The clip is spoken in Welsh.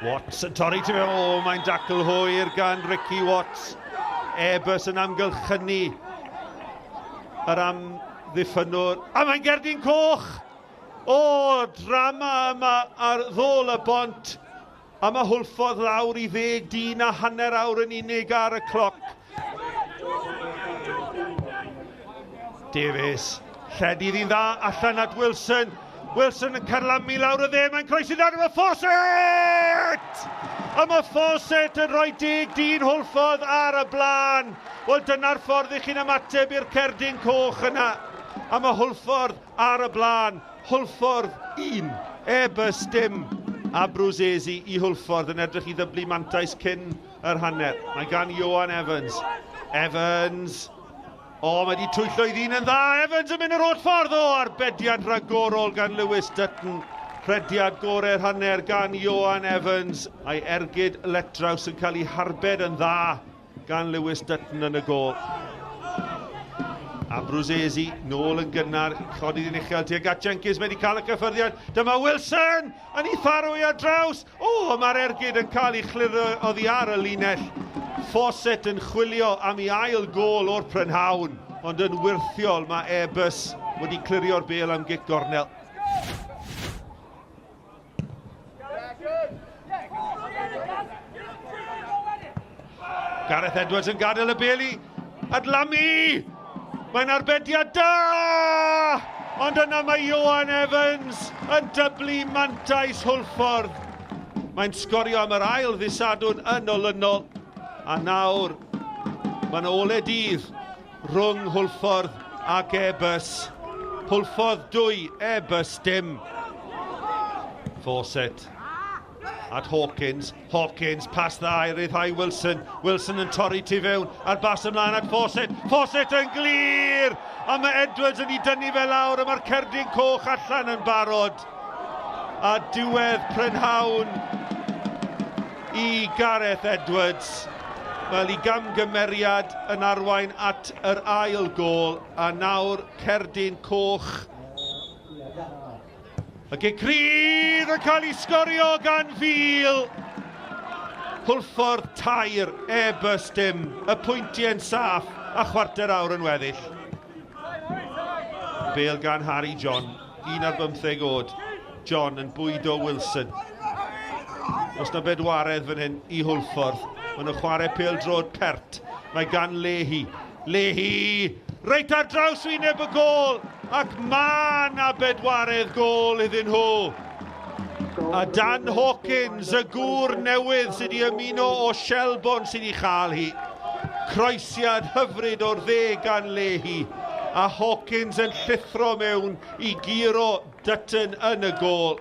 Watts yn torri ti fewn. O, mae'n dacl hwyr gan Ricky Watts. Airbus yn amgylchynu yr amddiffynwr. A mae'n gerdyn coch! O, drama yma ar ddôl y bont. A mae Hwlffordd lawr i 10 awr yn unig ar y cloc. Davies, lledydd i'n dda, allan at Wilson. Wilson yn carlamu lawr y dde, mae'n croesi ddad yma Fawcett! A mae Fawcett yn rhoi 10 Hwlffordd ar y blaen. Wel, dyna'r ffordd i chi'n ymateb i'r cerdyn coch yna. A mae Hwlffordd ar y blaen. Hwlffordd 1, Airbus dim. A Brwsesi i Hwlffordd yn edrych i ddyblu mantais cyn yr hanner. Mae gan Ioan Evans. Evans. O, mae wedi twyllo i ddyn yn dda. Evans yn mynd yr oll ffordd o arbediad rhagorol gan Lewis Dutton. Rhediad gorau'r hanner gan Ioan Evans. A'i ergyd Letraws yn cael ei harbed yn dda gan Lewis Dutton yn y gol. A Brwsesi, nôl yn gynnar, chodydd yn uchel tuag at Jenkins, wedi cael y cyffyrddiad. Dyma Wilson yn ei tharwy ar draws. O, mae'r ergyd yn cael ei chlirio oddi ar y linell. Fawcett yn chwilio am ei ail gol o'r prynhawn, ond yn wirthiol mae Airbus wedi clirio'r bêl am gic gornel. Gareth Edwards yn gadael y bêl i adlamu! Mae'n arbediad da! Ond yna mae Ioan Evans yn dyblu mantais Hwlffordd. Mae'n sgorio am yr ail ddisadwn yn olynol. A nawr, mae'n ole dydd rhwng Hwlffordd ac Airbus. Hwlffordd 2, Airbus dim. Fawcett at Hawkins. Hawkins, pas dda i ryddhau Wilson. Wilson yn torri tu fewn a'r bas ymlaen at Fawcett. Fawcett yn glir! A mae Edwards yn ei dynnu fe lawr a mae'r cerdyn coch allan yn barod. A diwedd prynhawn i Gareth Edwards. Wel, i gamgymeriad yn arwain at yr ail gol, a nawr cerdyn coch. Ac y crydd yn cael ei sgorio gan Fil. Hwlffordd 2, Airbus dim, y pwyntiau'n saff a chwarter awr yn weddill. Bêl gan Harry John, 1 oed. John yn bwydo Wilson. Os na bedwaredd fan hyn i Hwlffordd. Maen nhw'n chwarae pêl drod pert. Mae gan Lehi. Lehi! Reit ar draws wyneb y gol! Ac ma' na bedwaredd gol iddyn nhw. A Dan Hawkins, y gŵr newydd sydd wedi ymuno o Shelbourne sydd wedi chael hi. Croesiad hyfryd o'r dde gan Lehi. A Hawkins yn llithro mewn i giro Dutton yn y gol.